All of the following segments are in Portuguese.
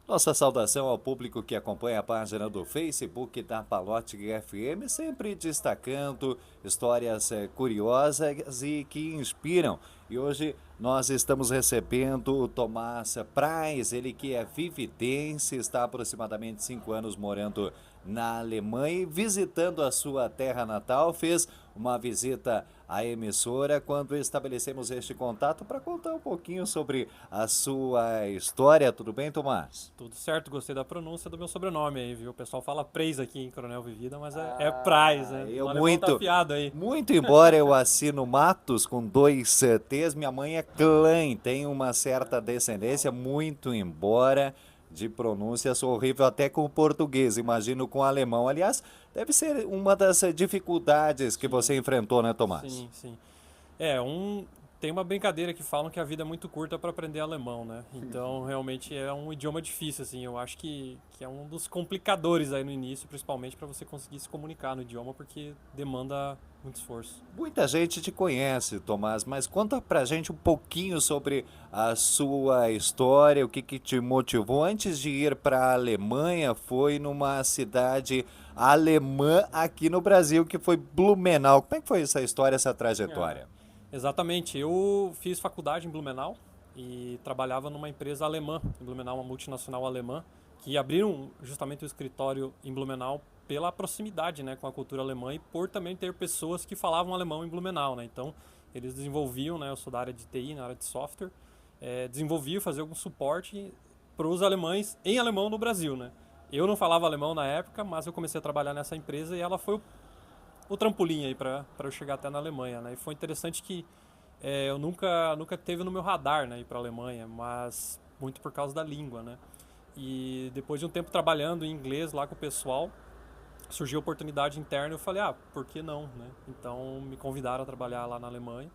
Nossa saudação ao público que acompanha a página do Facebook da Palote FM, sempre destacando histórias curiosas e que inspiram. E hoje nós estamos recebendo o Tomás Prais, ele que é vividense, está há aproximadamente 5 anos morando na Alemanha e visitando a sua terra natal, fez uma visita à emissora quando estabelecemos este contato para contar um pouquinho sobre a sua história. Tudo bem, Tomás? Tudo certo, gostei da pronúncia do meu sobrenome aí, viu? O pessoal fala Preis aqui em Coronel Vivida, mas é Prais, né? O Eu alemão tá muito, afiado aí. muito embora eu assino Matos com dois T's, minha mãe é Klein, tem uma certa descendência, muito embora de pronúncia sou horrível até com o português, imagino com o alemão. Aliás, deve ser uma das dificuldades que Sim, você enfrentou, né, Tomás? sim, sim. É, tem uma brincadeira que falam que a vida é muito curta para aprender alemão, né? Então, realmente é um idioma difícil, assim. Eu acho que é um dos complicadores aí no início, principalmente para você conseguir se comunicar no idioma, porque demanda muito esforço. Muita gente te conhece, Tomás, mas conta pra gente um pouquinho sobre a sua história, o que que te motivou antes de ir para a Alemanha, foi numa cidade alemã aqui no Brasil, que foi Blumenau. Como é que foi essa história, essa Ah, trajetória? exatamente. Eu fiz faculdade em Blumenau e trabalhava numa empresa alemã, em Blumenau, uma multinacional alemã, que abriram justamente o escritório em Blumenau pela proximidade, né, com a cultura alemã e por também ter pessoas que falavam alemão em Blumenau, né? Então, eles desenvolviam, né, eu sou da área de TI, na área de software, desenvolviam, faziam algum suporte para os alemães em alemão no Brasil, né? Eu não falava alemão na época, mas eu comecei a trabalhar nessa empresa e ela foi o trampolim aí para eu chegar até na Alemanha, né? E foi interessante que eu nunca teve no meu radar, né, ir para a Alemanha, mas muito por causa da língua, né? E depois de um tempo trabalhando em inglês lá com o pessoal, surgiu a oportunidade interna e eu falei, por que não, né? Então me convidaram a trabalhar lá na Alemanha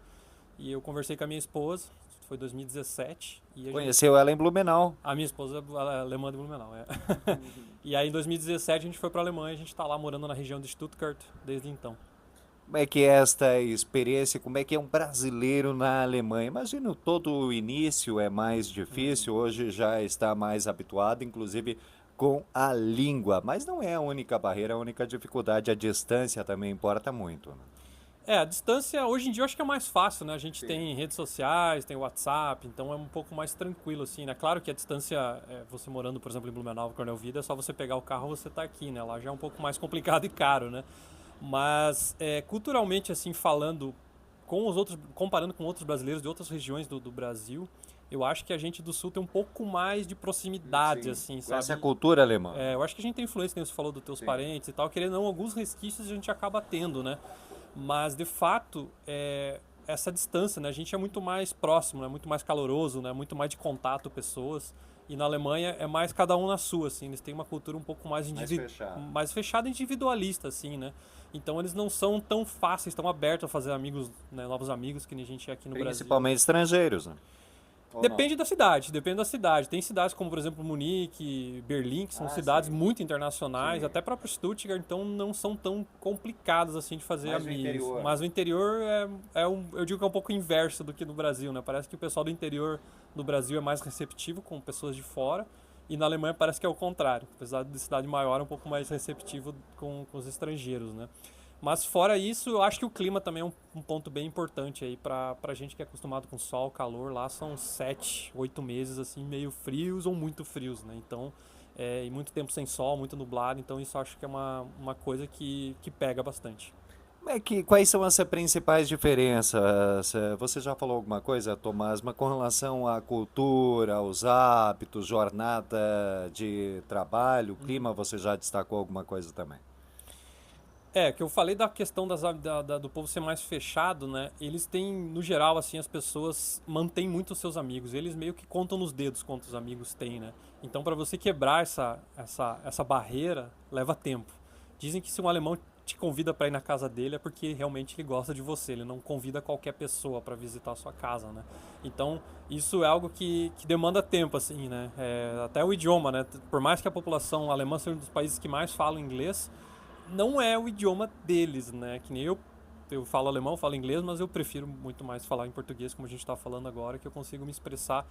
e eu conversei com a minha esposa, foi 2017, e a gente Conheceu ela em Blumenau. a minha esposa é alemã de Blumenau, é. E aí em 2017 a gente foi para a Alemanha, a gente está lá morando na região de Stuttgart desde então. Como é que é esta experiência? Como é que é um brasileiro na Alemanha? Imagino todo o início é mais difícil, hoje já está mais habituado, inclusive com a língua. Mas não é a única barreira, a única dificuldade, a distância também importa muito, né? A distância hoje em dia eu acho que é mais fácil, né? A gente tem redes sociais, tem WhatsApp, então é um pouco mais tranquilo, assim, né? Claro que a distância, você morando, por exemplo, em Blumenau, Coronel Vida, é só você pegar o carro e você tá aqui, né? Lá já é um pouco mais complicado e caro, né? Mas, culturalmente, assim, falando com os outros, comparando com outros brasileiros de outras regiões do Brasil, eu acho que a gente do Sul tem um pouco mais de proximidade, Sim. assim, Com essa sabe? cultura alemã. Eu acho que a gente tem influência, como você falou, dos teus Sim. parentes e tal, querendo ou não, alguns resquícios a gente acaba tendo, né? Mas, de fato, essa distância, né? A gente é muito mais próximo, né? Muito mais caloroso, né? Muito mais de contato pessoas. E na Alemanha é mais cada um na sua, assim. Eles têm uma cultura um pouco Mais fechado. mais fechada, individualista, assim, né? Então eles não são tão fáceis, tão abertos a fazer amigos, né? Novos amigos que nem a gente é aqui no Brasil. Principalmente estrangeiros, né? Ou não? Depende da cidade, depende da cidade. Tem cidades como, por exemplo, Munique, Berlim, que são Ah, cidades sim. muito internacionais, Sim. até próprio Stuttgart, então não são tão complicadas assim de fazer Mais no amigos. interior. Mas o interior eu digo que é um pouco inverso do que no Brasil, né? Parece que o pessoal do interior do Brasil é mais receptivo com pessoas de fora, e na Alemanha parece que é o contrário. Apesar de cidade maior, é um pouco mais receptivo com os estrangeiros, né? Mas fora isso, eu acho que o clima também é um ponto bem importante aí pra gente que é acostumado com sol, calor. Lá são 7, 8 meses assim, meio frios ou muito frios, né? Então, e muito tempo sem sol, muito nublado. Então isso eu acho que é uma coisa que pega bastante. Quais são as principais diferenças? Você já falou alguma coisa, Tomás, mas com relação à cultura, aos hábitos, jornada de trabalho, clima, você já destacou alguma coisa também? Que eu falei da questão do povo ser mais fechado, né? Eles têm, no geral, assim, as pessoas mantêm muito os seus amigos. Eles meio que contam nos dedos quantos amigos têm, né? Então, para você quebrar essa barreira, leva tempo. Dizem que se um alemão te convida para ir na casa dele é porque realmente ele gosta de você. Ele não convida qualquer pessoa para visitar a sua casa, né? Então, isso é algo que demanda tempo, assim, né? Até o idioma, né? Por mais que a população alemã seja um dos países que mais falam inglês, não é o idioma deles, né? Que nem eu falo alemão, falo inglês, mas eu prefiro muito mais falar em português, como a gente está falando agora, que eu consigo me expressar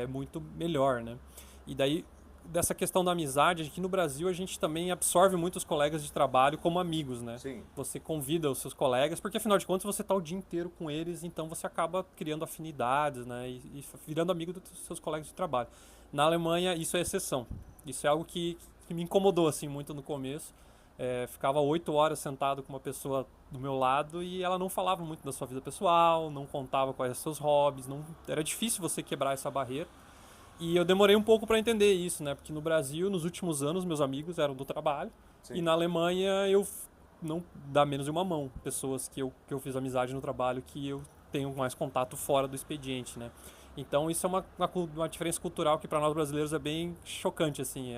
muito melhor, né? E daí, dessa questão da amizade, aqui no Brasil a gente também absorve muitos colegas de trabalho como amigos, né? Sim. Você convida os seus colegas, porque afinal de contas você está o dia inteiro com eles, então você acaba criando afinidades, né? E virando amigo dos seus colegas de trabalho. Na Alemanha isso é exceção. Isso é algo que me incomodou assim muito no começo. Ficava 8 horas sentado com uma pessoa do meu lado e ela não falava muito da sua vida pessoal, não contava quais são seus hobbies, era difícil você quebrar essa barreira. E eu demorei um pouco para entender isso, né? Porque no Brasil, nos últimos anos, meus amigos eram do trabalho. Sim. E na Alemanha, eu não dá menos de uma mão. Pessoas que eu fiz amizade no trabalho que eu tenho mais contato fora do expediente, né? Então, isso é uma diferença cultural que para nós brasileiros é bem chocante, assim.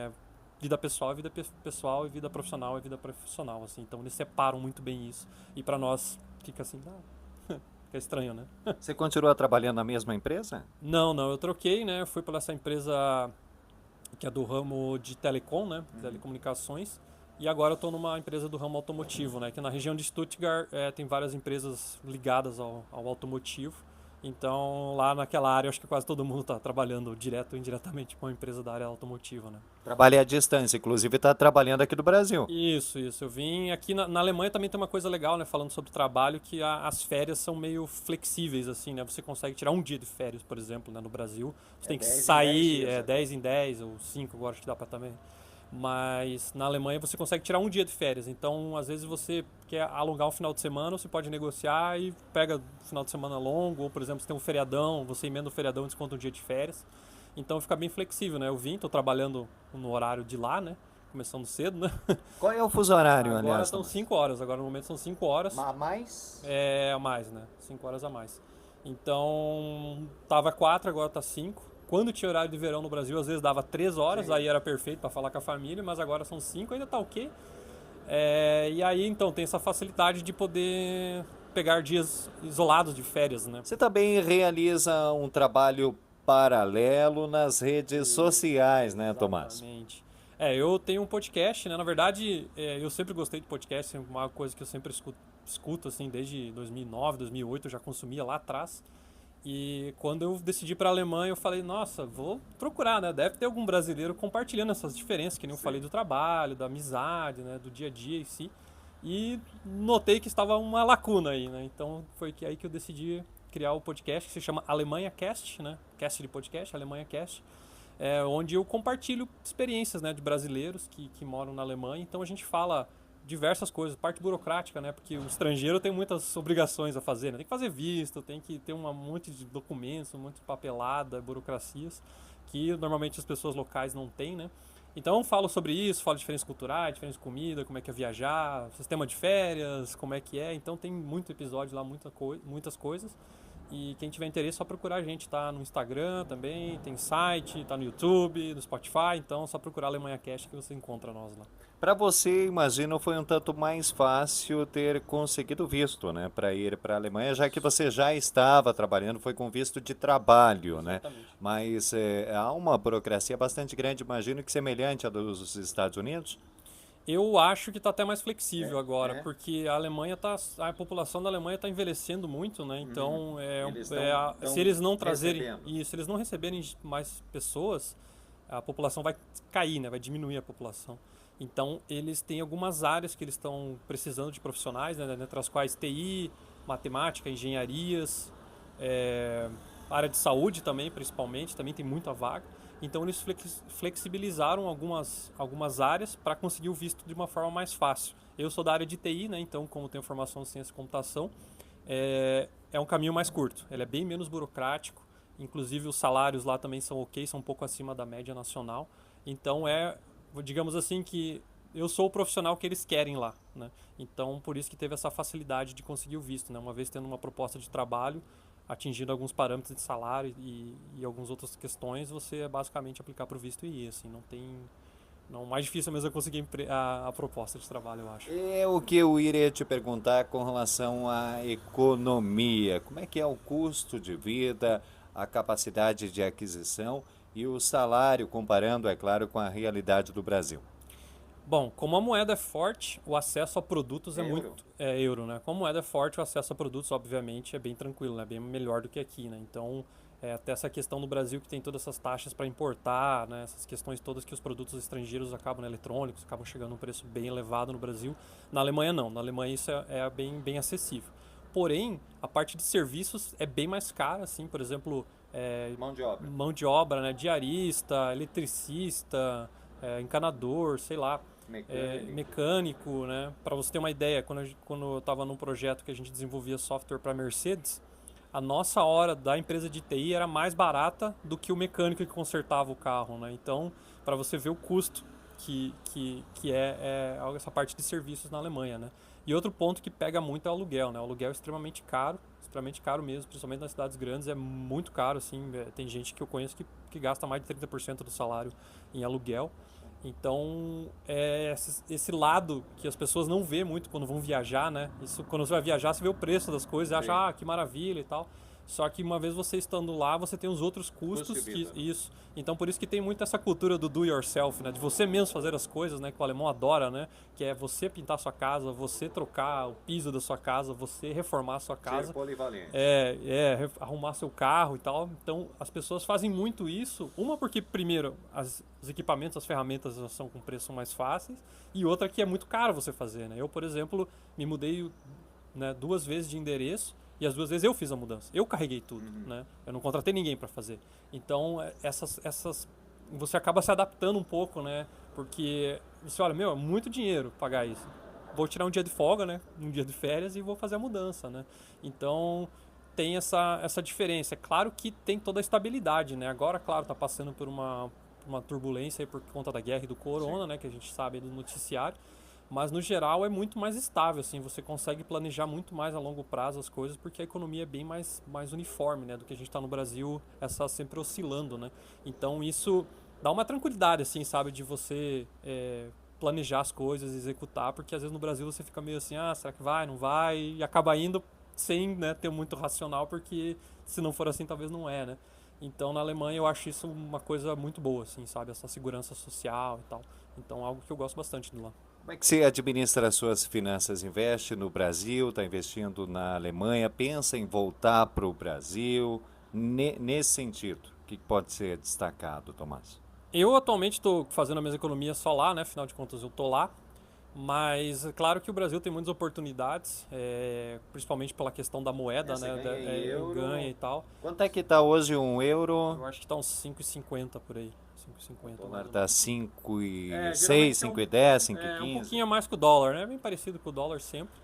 Vida pessoal é vida pessoal e vida profissional é vida profissional, assim. Então, eles separam muito bem isso. E para nós, fica assim, fica estranho, né? Você continua trabalhando na mesma empresa? Não, eu troquei, né? Eu fui para essa empresa que é do ramo de telecom, né? Telecomunicações. E agora eu estou numa empresa do ramo automotivo, né? Que na região de Stuttgart tem várias empresas ligadas ao automotivo. Então, lá naquela área, eu acho que quase todo mundo está trabalhando direto ou indiretamente com a empresa da área automotiva, né? Trabalha à distância, inclusive está trabalhando aqui do Brasil. Isso. Eu vim aqui na Alemanha também tem uma coisa legal, né? Falando sobre trabalho, que as férias são meio flexíveis, assim, né? Você consegue tirar um dia de férias, por exemplo, né? No Brasil. Você tem que sair 10 em 10 ou 5, agora acho que dá para também. Mas na Alemanha você consegue tirar um dia de férias. Então, às vezes você quer alongar um final de semana, você pode negociar e pega um final de semana longo. Ou, por exemplo, você tem um feriadão, você emenda o feriadão e desconta um dia de férias. Então, fica bem flexível, né? Eu estou trabalhando no horário de lá, né? Começando cedo, né? Qual é o fuso horário, Agora aliás? são 5 horas. Agora, no momento, são 5 horas. A mais? A mais, né? 5 horas a mais. Então, tava 4, agora tá 5. Quando tinha horário de verão no Brasil, às vezes dava 3 horas, aí era perfeito para falar com a família, mas agora são 5, ainda tá ok. E aí, então, tem essa facilidade de poder pegar dias isolados de férias, né? Você também realiza um trabalho paralelo nas redes sociais, né, Tomás? Exatamente. Eu tenho um podcast, né? Na verdade, eu sempre gostei de podcast, é uma coisa que eu sempre escuto assim, desde 2009, 2008, eu já consumia lá atrás. E quando eu decidi para a Alemanha, eu falei, nossa, vou procurar, né? Deve ter algum brasileiro compartilhando essas diferenças, que nem eu falei do trabalho, da amizade, né? Do dia a dia em si. E notei que estava uma lacuna aí, né? Então foi aí que eu decidi criar o podcast, que se chama Alemanha Cast, né? Cast de podcast, Alemanha Cast. Onde eu compartilho experiências, né, de brasileiros que moram na Alemanha. Então a gente fala diversas coisas, parte burocrática, né? Porque o estrangeiro tem muitas obrigações a fazer, né? Tem que fazer visto, tem que ter um monte de documentos, um monte de papelada, burocracias, que normalmente as pessoas locais não têm, né? Então eu falo sobre isso, falo de diferenças culturais, diferença de comida, como é que é viajar, sistema de férias, como é que é. Então tem muito episódio lá, muitas coisas. E quem tiver interesse é só procurar a gente, tá no Instagram também, tem site, tá no YouTube, no Spotify, então é só procurar Alemanha Cast que você encontra nós lá. Para você, imagino, foi um tanto mais fácil ter conseguido visto, né, para ir para a Alemanha, já que você já estava trabalhando, foi com visto de trabalho, né? Exatamente. Mas há uma burocracia bastante grande, imagino que semelhante à dos Estados Unidos? Eu acho que está até mais flexível agora, porque a população da Alemanha está envelhecendo muito, né? Então, se eles não trazerem isso, se eles não receberem mais pessoas, a população vai cair, né? Vai diminuir a população. Então, eles têm algumas áreas que eles estão precisando de profissionais, né? Entre as quais TI, matemática, engenharias, área de saúde também, principalmente, também tem muita vaga. Então eles flexibilizaram algumas áreas para conseguir o visto de uma forma mais fácil. Eu sou da área de TI, né? Então como tenho formação em ciência e computação, é um caminho mais curto. Ele é bem menos burocrático, inclusive os salários lá também são ok, são um pouco acima da média nacional. Então digamos assim que eu sou o profissional que eles querem lá, né? Então por isso que teve essa facilidade de conseguir o visto, né? Uma vez tendo uma proposta de trabalho, atingindo alguns parâmetros de salário e algumas outras questões, você é basicamente aplicar para o visto e ir, assim, o mais difícil mesmo é conseguir a proposta de trabalho, eu acho. É o que eu iria te perguntar com relação à economia. Como é que é o custo de vida, a capacidade de aquisição e o salário, comparando, é claro, com a realidade do Brasil? Bom, como a moeda é forte, o acesso a produtos é muito... É euro, né? Como a moeda é forte, o acesso a produtos, obviamente, é bem tranquilo, né? Bem melhor do que aqui, né? Então, até essa questão no Brasil que tem todas essas taxas para importar, né, essas questões todas que os produtos estrangeiros acabam, né, eletrônicos, acabam chegando a um preço bem elevado no Brasil. Na Alemanha não, na Alemanha isso é bem acessível. Porém, a parte de serviços é bem mais cara, assim, por exemplo, mão de obra, né, diarista, eletricista, encanador, sei lá, mecânico, né? Para você ter uma ideia, quando eu estava num projeto que a gente desenvolvia software para Mercedes, a nossa hora da empresa de TI era mais barata do que o mecânico que consertava o carro, né? Então, para você ver o custo que é essa parte de serviços na Alemanha, né? E outro ponto que pega muito é o aluguel, né? O aluguel é extremamente caro mesmo, principalmente nas cidades grandes, é muito caro, assim. Tem gente que eu conheço que gasta mais de 30% do salário em aluguel. Então, esse lado que as pessoas não vê muito quando vão viajar, né? Isso, quando você vai viajar, você vê o preço das coisas e acha, que maravilha e tal. Só que uma vez você estando lá, você tem os outros custos. Isso. Então, por isso que tem muito essa cultura do do yourself, né? De você mesmo fazer as coisas, né? Que o alemão adora, né? Que é você pintar a sua casa, você trocar o piso da sua casa, você reformar a sua casa. Ser polivalente. Arrumar seu carro e tal. Então, as pessoas fazem muito isso. Uma porque, primeiro, os equipamentos, as ferramentas são com preço mais fáceis. E outra que é muito caro você fazer, né? Eu, por exemplo, me mudei, né, 2 vezes de endereço. E as 2 vezes eu fiz a mudança. Eu carreguei tudo, né? Eu não contratei ninguém para fazer. Então, você acaba se adaptando um pouco, né? Porque você olha, é muito dinheiro pagar isso. Vou tirar um dia de folga, né? Um dia de férias e vou fazer a mudança, né? Então, tem essa diferença. É claro que tem toda a estabilidade, né? Agora, claro, tá passando por uma turbulência aí por conta da guerra e do corona, né? Que a gente sabe do noticiário. Mas no geral é muito mais estável, assim, você consegue planejar muito mais a longo prazo as coisas, porque a economia é bem mais uniforme, né, do que a gente está no Brasil, essa sempre oscilando, né. Então isso dá uma tranquilidade, assim, sabe, de você planejar as coisas, executar, porque às vezes no Brasil você fica meio assim, será que vai, não vai, e acaba indo sem, né, ter muito racional, porque se não for assim talvez não né. Então na Alemanha eu acho isso uma coisa muito boa, assim, sabe, essa segurança social e tal. Então algo que eu gosto bastante de lá. Como é que você administra as suas finanças? Investe no Brasil, está investindo na Alemanha, pensa em voltar para o Brasil? Nesse sentido, o que pode ser destacado, Tomás? Eu atualmente estou fazendo a minha economia só lá, né? Afinal de contas eu estou lá. Mas é claro que o Brasil tem muitas oportunidades, principalmente pela questão da moeda, né? Ganha e tal. Quanto é que está hoje um euro? Eu acho que está uns 5,50 por aí. 5,50. O dólar está 5,6, 5,10, 5,15. Um pouquinho a mais que o dólar, né? Bem parecido com o dólar sempre.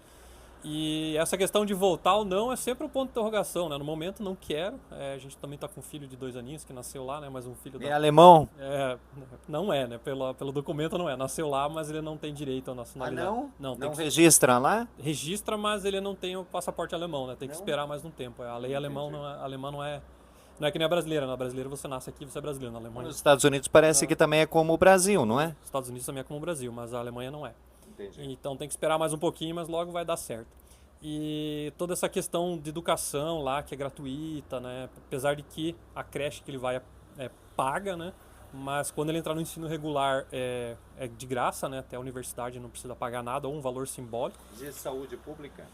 E essa questão de voltar ou não é sempre um ponto de interrogação, né? No momento não quero. A gente também está com um filho de 2 aninhos que nasceu lá, né? Mais um filho É alemão? Não né? Pelo documento não é. Nasceu lá, mas ele não tem direito à nacionalidade. Não registra lá? Registra, mas ele não tem o passaporte alemão, né? Tem que esperar mais um tempo. A lei alemã não é que nem a brasileira. Na brasileira você nasce aqui, você é brasileiro. Na Alemanha. Nos Estados Unidos parece que também é como o Brasil, não é? Nos Estados Unidos também é como o Brasil, mas a Alemanha não é. Entendi. Então tem que esperar mais um pouquinho, mas logo vai dar certo. E toda essa questão de educação lá, que é gratuita, né? Apesar de que a creche que ele vai paga, né? Mas quando ele entrar no ensino regular é de graça, né? Até a universidade não precisa pagar nada, ou um valor simbólico. Existe saúde pública?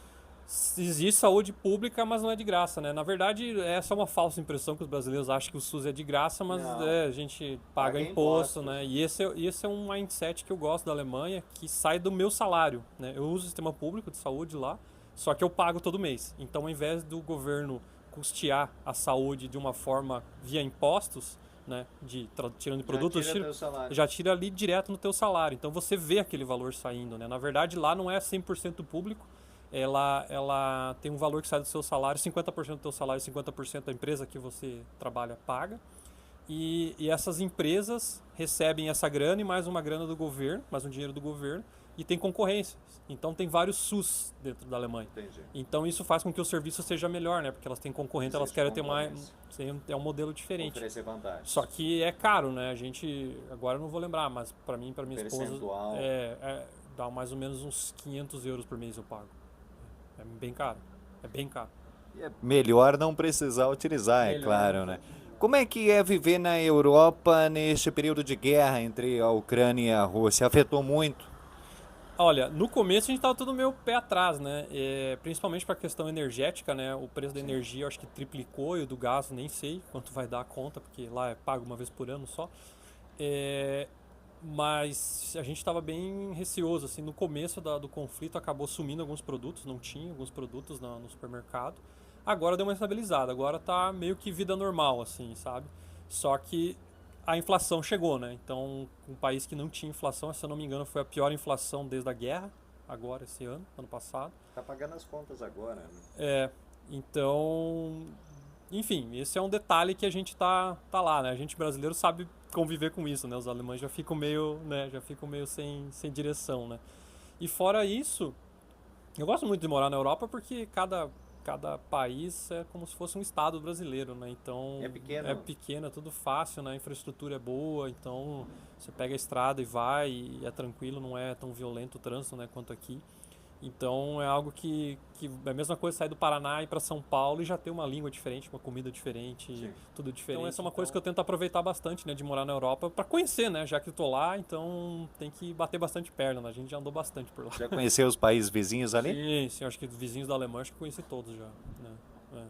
Existe saúde pública, mas não é de graça, né? Na verdade, essa é uma falsa impressão que os brasileiros acham que o SUS é de graça, mas a gente paga imposto, né? E esse é um mindset que eu gosto da Alemanha, que sai do meu salário, né? Eu uso o sistema público de saúde lá, só que eu pago todo mês. Então, ao invés do governo custear a saúde de uma forma via impostos, né, tirando de produtos, já tira ali direto no teu salário. Então, você vê aquele valor saindo, né? Na verdade, lá não é 100% público. Ela tem um valor que sai do seu salário, 50% do teu salário e 50% da empresa que você trabalha paga. E essas empresas recebem essa grana e mais uma grana do governo, mais um dinheiro do governo, e tem concorrência. Então tem vários SUS dentro da Alemanha. Entendi. Então isso faz com que o serviço seja melhor, né? Porque elas têm concorrente, elas querem ter mais... É um modelo diferente. Oferecer vantagem. Só que é caro, né? A gente... Agora eu não vou lembrar, mas para mim e para minha esposa... dá mais ou menos uns 500 euros por mês eu pago. É bem caro. É bem caro. E é melhor não precisar utilizar, é claro, né? Como é que é viver na Europa neste período de guerra entre a Ucrânia e a Rússia? Afetou muito? Olha, no começo a gente tava tudo meio pé atrás, né? Principalmente para a questão energética, né? O preço da Sim. energia eu acho que triplicou e o do gás nem sei quanto vai dar a conta, porque lá é pago uma vez por ano só. É, mas a gente estava bem receoso, assim, no começo do conflito acabou sumindo alguns produtos, não tinha alguns produtos no supermercado. Agora deu uma estabilizada, agora tá meio que vida normal, assim, sabe? Só que a inflação chegou, né? Então, um país que não tinha inflação, se eu não me engano, foi a pior inflação desde a guerra, agora esse ano passado. Tá pagando as contas agora, né? É, então, enfim, esse é um detalhe que a gente tá lá, né? A gente brasileiro sabe conviver com isso, né? Os alemães já ficam meio, né? Já ficam meio sem direção, né? E fora isso, eu gosto muito de morar na Europa porque cada país é como se fosse um estado brasileiro, né? É Então é pequeno. pequeno, é tudo fácil, né? A infraestrutura é boa, então você pega a estrada e vai e é tranquilo, não é tão violento o trânsito, né, quanto aqui. Então é algo que é a mesma coisa sair do Paraná e ir para São Paulo e já ter uma língua diferente, uma comida diferente, Sim. tudo diferente. Então essa é uma coisa que eu tento aproveitar bastante, né, de morar na Europa para conhecer, né, já que eu tô lá, então tem que bater bastante perna, né? A gente já andou bastante por lá. Já conheceu os países vizinhos ali? Sim, sim, acho que vizinhos da Alemanha acho que conheci todos já, né? É.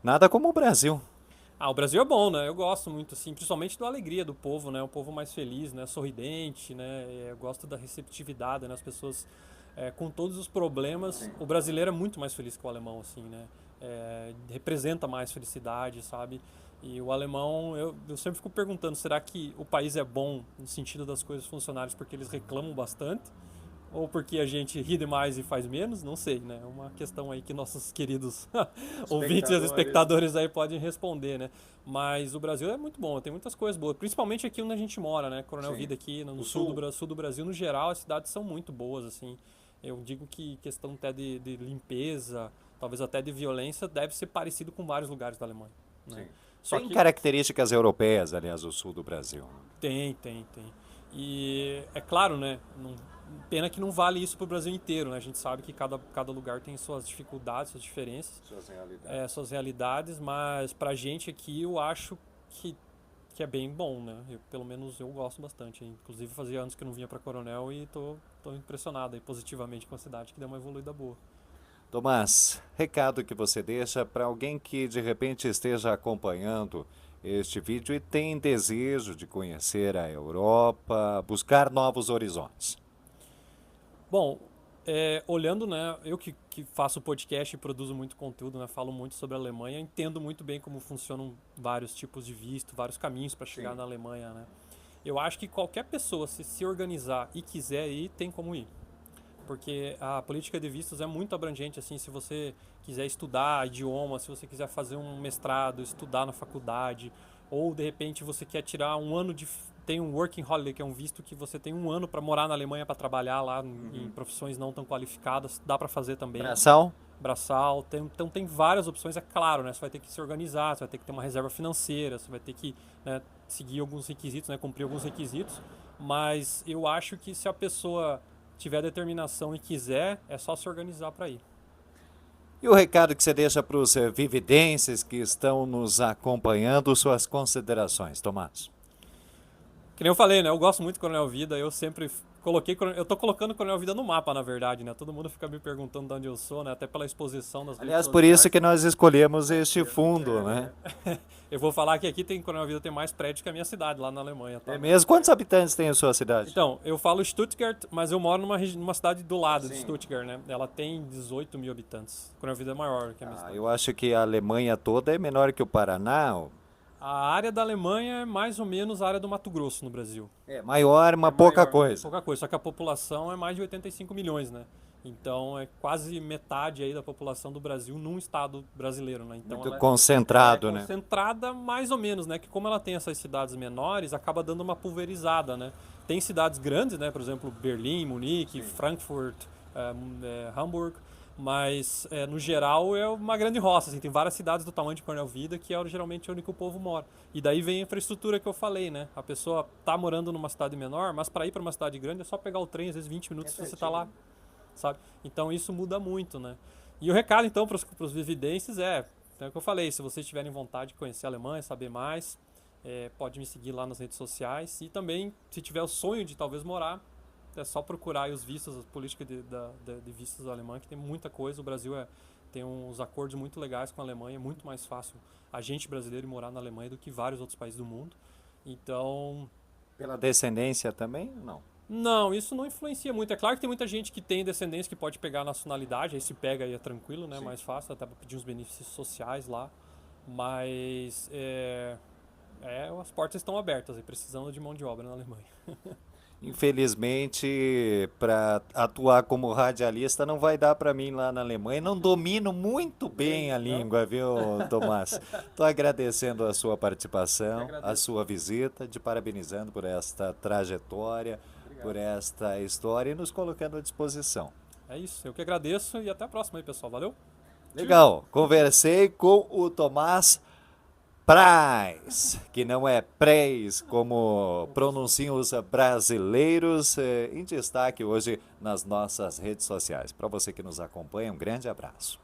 Nada como o Brasil. Ah, o Brasil é bom, né? Eu gosto muito, assim, principalmente da alegria do povo, né? O povo mais feliz, né? Sorridente, né? Eu gosto da receptividade, né? As pessoas, com todos os problemas, Sim. o brasileiro é muito mais feliz que o alemão, assim, né? Representa mais felicidade, sabe? E o alemão, eu sempre fico perguntando, será que o país é bom no sentido das coisas funcionárias porque eles reclamam bastante? Ou porque a gente ri demais e faz menos? Não sei, né? É uma questão aí que nossos queridos ouvintes e espectadores aí podem responder, né? Mas o Brasil é muito bom, tem muitas coisas boas. Principalmente aqui onde a gente mora, né? Coronel Sim. Vida aqui no O sul sul. sul do Brasil, no geral, as cidades são muito boas, assim. Eu digo que questão até de limpeza, talvez até de violência, deve ser parecido com vários lugares da Alemanha, né? Sim. Só Tem que características europeias, aliás, o sul do Brasil. tem. E é claro, né? Pena que não vale isso para o Brasil inteiro, né? A gente sabe que cada lugar tem suas dificuldades, suas diferenças, Suas realidades. suas realidades, mas pra gente aqui eu acho que é bem bom, né? Pelo menos eu gosto bastante. Inclusive fazia anos que eu não vinha para Coronel e tô impressionado aí, positivamente com a cidade, que deu uma evoluída boa. Tomás, recado que você deixa para alguém que de repente esteja acompanhando este vídeo e tem desejo de conhecer a Europa, buscar novos horizontes. Bom, olhando, né, eu que faço podcast e produzo muito conteúdo, né, falo muito sobre a Alemanha, entendo muito bem como funcionam vários tipos de visto, vários caminhos para chegar Sim. na Alemanha, né. Eu acho que qualquer pessoa, se organizar e quiser ir, tem como ir. Porque a política de vistos é muito abrangente, assim, se você quiser estudar idioma, se você quiser fazer um mestrado, estudar na faculdade, ou de repente você quer tirar um ano de... Tem um working holiday, que é um visto que você tem um ano para morar na Alemanha, para trabalhar lá em profissões não tão qualificadas, dá para fazer também. Braçal? Braçal, então tem várias opções, é claro, né? Você vai ter que se organizar, você vai ter que ter uma reserva financeira, você vai ter que, né, seguir alguns requisitos, né, cumprir alguns requisitos, mas eu acho que se a pessoa tiver determinação e quiser, é só se organizar para ir. E o recado que você deixa para os vividenses que estão nos acompanhando, suas considerações, Tomás? Que nem eu falei, né? Eu gosto muito do Coronel Vida, eu sempre coloquei... Eu tô colocando o Coronel Vida no mapa, na verdade, né? Todo mundo fica me perguntando de onde eu sou, né? Até pela exposição das redes Aliás, sociais. por isso que nós escolhemos este fundo, né? Eu vou falar que aqui tem Coronel Vida tem mais prédio que a minha cidade, lá na Alemanha. Tá? É mesmo? Quantos habitantes tem a sua cidade? Então, eu falo Stuttgart, mas eu moro numa cidade do lado de Sim. Stuttgart, né? Ela tem 18 mil habitantes. Coronel Vida é maior que a minha cidade. Eu acho que a Alemanha toda é menor que o Paraná. A área da Alemanha é mais ou menos a área do Mato Grosso no Brasil. É maior, mas pouca coisa. Pouca coisa, só que a população é mais de 85 milhões, né? Então é quase metade aí da população do Brasil num estado brasileiro, né? Então Muito ela concentrado, né? concentrada mais ou menos, né? Que como ela tem essas cidades menores, acaba dando uma pulverizada, né? Tem cidades grandes, né? Por exemplo, Berlim, Munique, Frankfurt, Hamburg, mas no geral é uma grande roça, assim, tem várias cidades do tamanho de Coronel Vida que é geralmente onde o povo mora. E daí vem a infraestrutura que eu falei, né? A pessoa tá morando numa cidade menor, mas para ir para uma cidade grande é só pegar o trem, às vezes 20 minutos você tá lá, sabe? Então isso muda muito, né? E o recado então para os vividenses então, é o que eu falei, se vocês tiverem vontade de conhecer a Alemanha, saber mais, pode me seguir lá nas redes sociais e também se tiver o sonho de talvez morar, é só procurar aí os vistos, as políticas de vistos da Alemanha, que tem muita coisa. O Brasil tem uns acordos muito legais com a Alemanha, é muito mais fácil a gente brasileiro ir morar na Alemanha do que vários outros países do mundo. Então, Pela descendência também? Não. não, isso não influencia muito. É claro que tem muita gente que tem descendência que pode pegar a nacionalidade, aí se pega aí é tranquilo, né? Sim. Mais fácil, até para pedir uns benefícios sociais lá. Mas as portas estão abertas aí, precisando de mão de obra na Alemanha. Infelizmente, para atuar como radialista não vai dar para mim lá na Alemanha. Não domino muito bem a língua, viu, Tomás? Estou agradecendo a sua participação, a sua visita, te parabenizando por esta trajetória, por esta história e nos colocando à disposição. É isso, eu que agradeço e até a próxima aí, pessoal. Valeu? Legal, conversei com o Tomás Praz, que não é Prez, como pronunciam os brasileiros, em destaque hoje nas nossas redes sociais. Para você que nos acompanha, um grande abraço.